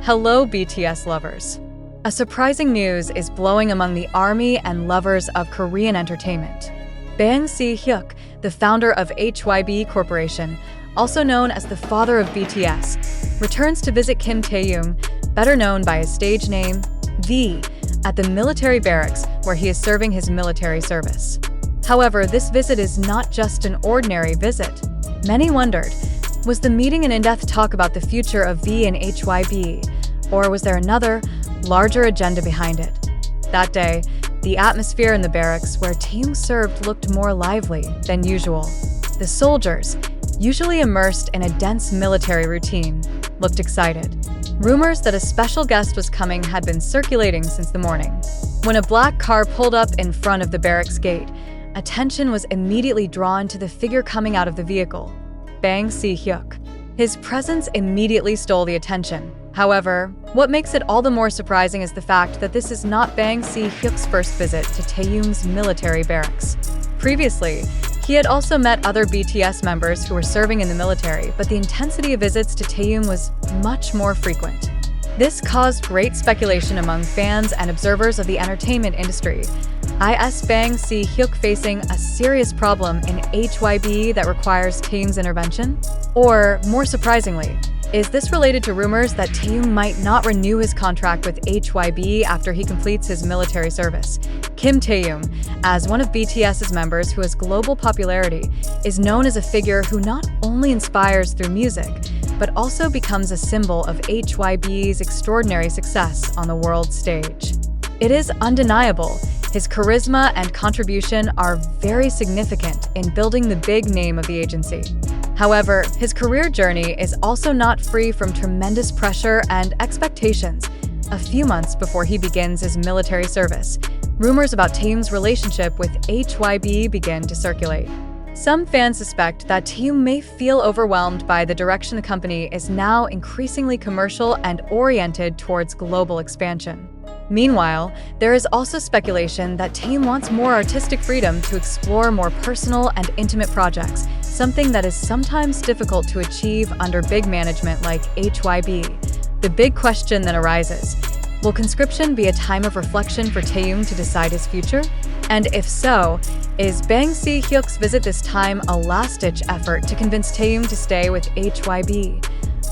Hello, BTS lovers. A surprising news is blowing among the army and lovers of Korean entertainment. Hyuk, the founder of HYB Corporation, also known as the father of BTS, returns to visit Kim Taehyung, better known by his stage name, V, at the military barracks where he is serving his military service. However, this visit is not just an ordinary visit. Many wondered, was the meeting an in-depth talk about the future of V and HYB, or was there another, larger agenda behind it? That day, the atmosphere in the barracks where Taehyung served looked more lively than usual. The soldiers, usually immersed in a dense military routine, looked excited. Rumors that a special guest was coming had been circulating since the morning. When a black car pulled up in front of the barracks gate, attention was immediately drawn to the figure coming out of the vehicle, Hyuk. His presence immediately stole the attention. However, what makes it all the more surprising is the fact that this is not Hyuk's first visit to Taehyung's military barracks. Previously, he had also met other BTS members who were serving in the military, but the intensity of visits to Taehyung was much more frequent. This caused great speculation among fans and observers of the entertainment industry. Is Hyuk facing a serious problem in HYB that requires Taehyung's intervention? Or, more surprisingly, is this related to rumors that Taehyung might not renew his contract with HYB after he completes his military service? Kim Taehyung, as one of BTS's members who has global popularity, is known as a figure who not only inspires through music, but also becomes a symbol of HYB's extraordinary success on the world stage. It is undeniable, his charisma and contribution are very significant in building the big name of the agency. However, his career journey is also not free from tremendous pressure and expectations. A few months before he begins his military service, rumors about Taehyung's relationship with HYB begin to circulate. Some fans suspect that Taehyung may feel overwhelmed by the direction the company is now increasingly commercial and oriented towards global expansion. Meanwhile, there is also speculation that Taehyung wants more artistic freedom to explore more personal and intimate projects, something that is sometimes difficult to achieve under big management like HYB. The big question then arises, will conscription be a time of reflection for Taehyung to decide his future? And if so, is Hyuk's visit this time a last-ditch effort to convince Taehyung to stay with HYB?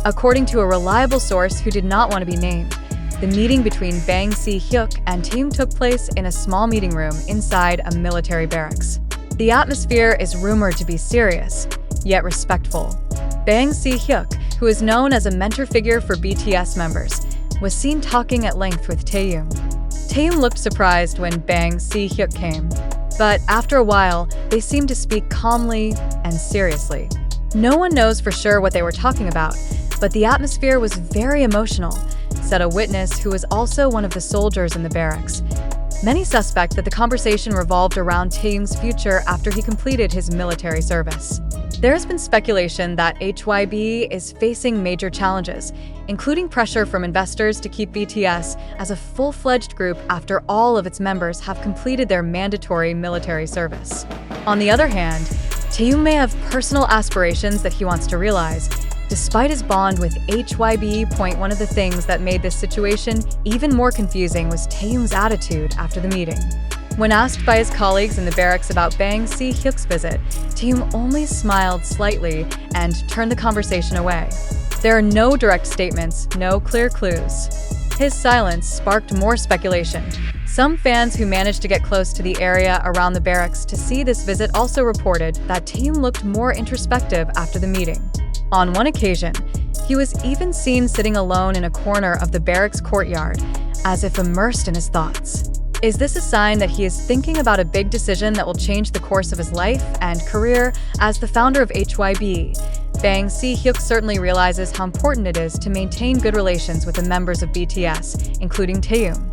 According to a reliable source who did not want to be named, the meeting between Hyuk and Taehyung took place in a small meeting room inside a military barracks. The atmosphere is rumored to be serious, yet respectful. Hyuk, who is known as a mentor figure for BTS members, was seen talking at length with Taehyung. Taehyung looked surprised when Hyuk came, but after a while, they seemed to speak calmly and seriously. No one knows for sure what they were talking about, but the atmosphere was very emotional, said a witness who was also one of the soldiers in the barracks. Many suspect that the conversation revolved around Taehyung's future after he completed his military service. There has been speculation that HYB is facing major challenges, including pressure from investors to keep BTS as a full-fledged group after all of its members have completed their mandatory military service. On the other hand, Taehyung may have personal aspirations that he wants to realize. Despite his bond with HYB, one of the things that made this situation even more confusing was Taehyung's attitude after the meeting. When asked by his colleagues in the barracks about Hyuk's visit, Taehyung only smiled slightly and turned the conversation away. There are no direct statements, no clear clues. His silence sparked more speculation. Some fans who managed to get close to the area around the barracks to see this visit also reported that Taehyung looked more introspective after the meeting. On one occasion, he was even seen sitting alone in a corner of the barracks courtyard, as if immersed in his thoughts. Is this a sign that he is thinking about a big decision that will change the course of his life and career as the founder of HYB? Hyuk certainly realizes how important it is to maintain good relations with the members of BTS, including Taehyung.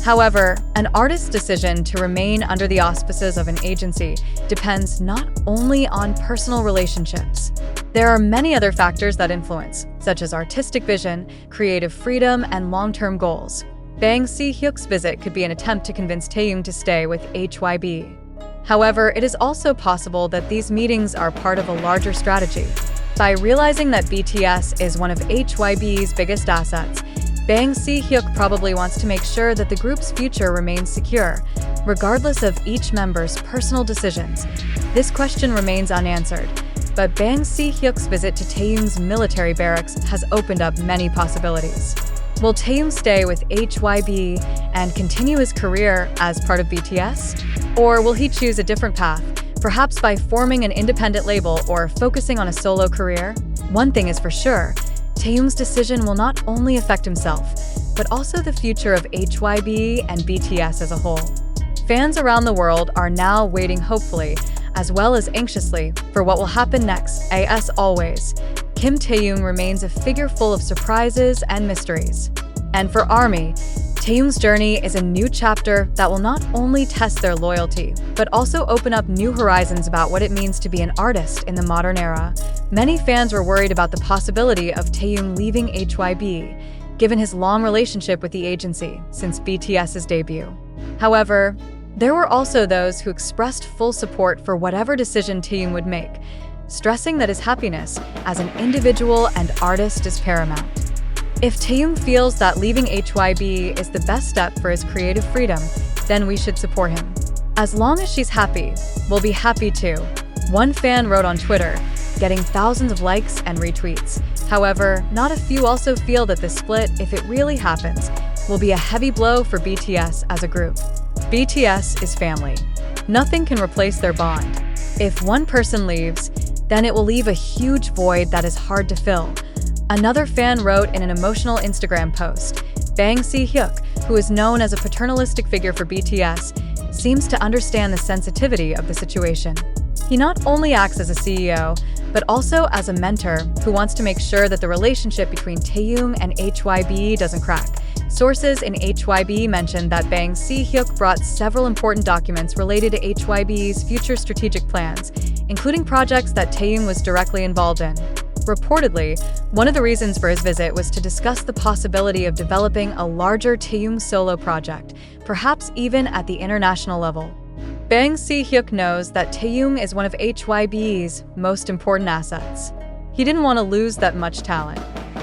However, an artist's decision to remain under the auspices of an agency depends not only on personal relationships. There are many other factors that influence, such as artistic vision, creative freedom, and long-term goals. Hyuk's visit could be an attempt to convince Taehyung to stay with HYB. However, it is also possible that these meetings are part of a larger strategy. By realizing that BTS is one of HYB's biggest assets, Hyuk probably wants to make sure that the group's future remains secure, regardless of each member's personal decisions. This question remains unanswered, but Hyuk's visit to Taehyung's military barracks has opened up many possibilities. Will Taehyung stay with HYB and continue his career as part of BTS? Or will he choose a different path, perhaps by forming an independent label or focusing on a solo career? One thing is for sure, Taehyung's decision will not only affect himself, but also the future of HYB and BTS as a whole. Fans around the world are now waiting hopefully, as well as anxiously, for what will happen next. As always, Kim Taehyung remains a figure full of surprises and mysteries. And for ARMY, Taehyung's journey is a new chapter that will not only test their loyalty, but also open up new horizons about what it means to be an artist in the modern era. Many fans were worried about the possibility of Taehyung leaving HYB, given his long relationship with the agency since BTS's debut. However, there were also those who expressed full support for whatever decision Taehyung would make, stressing that his happiness as an individual and artist is paramount. If Taehyung feels that leaving HYB is the best step for his creative freedom, then we should support him. As long as she's happy, we'll be happy too. One fan wrote on Twitter, getting thousands of likes and retweets. However, not a few also feel that this split, if it really happens, will be a heavy blow for BTS as a group. BTS is family. Nothing can replace their bond. If one person leaves, then it will leave a huge void that is hard to fill. Another fan wrote in an emotional Instagram post, Hyuk, who is known as a paternalistic figure for BTS, seems to understand the sensitivity of the situation. He not only acts as a CEO, but also as a mentor who wants to make sure that the relationship between Taehyung and HYB doesn't crack. Sources in HYB mentioned that Hyuk brought several important documents related to HYB's future strategic plans, including projects that Taehyung was directly involved in. Reportedly, one of the reasons for his visit was to discuss the possibility of developing a larger Taehyung solo project, perhaps even at the international level. Hyuk knows that Taehyung is one of HYB's most important assets. He didn't want to lose that much talent.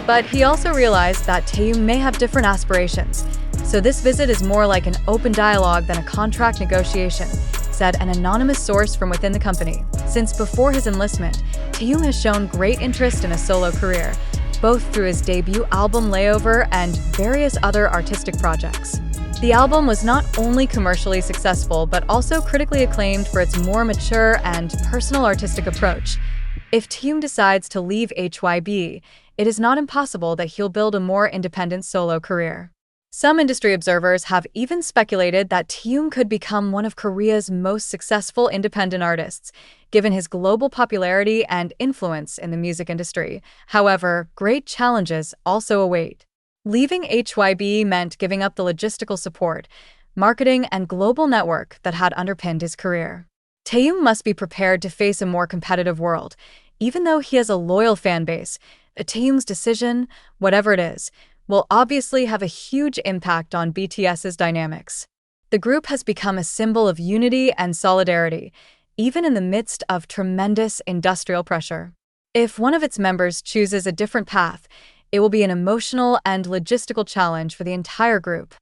But he also realized that Taehyung may have different aspirations, so this visit is more like an open dialogue than a contract negotiation, said an anonymous source from within the company. Since before his enlistment, Taehyung has shown great interest in a solo career, both through his debut album Layover and various other artistic projects. The album was not only commercially successful, but also critically acclaimed for its more mature and personal artistic approach. If Taehyung decides to leave HYB, it is not impossible that he'll build a more independent solo career. Some industry observers have even speculated that Taehyung could become one of Korea's most successful independent artists, given his global popularity and influence in the music industry. However, great challenges also await. Leaving HYB meant giving up the logistical support, marketing, and global network that had underpinned his career. Taehyung must be prepared to face a more competitive world. Even though he has a loyal fan base, Taehyung's decision, whatever it is, will obviously have a huge impact on BTS's dynamics. The group has become a symbol of unity and solidarity, even in the midst of tremendous industrial pressure. If one of its members chooses a different path, it will be an emotional and logistical challenge for the entire group.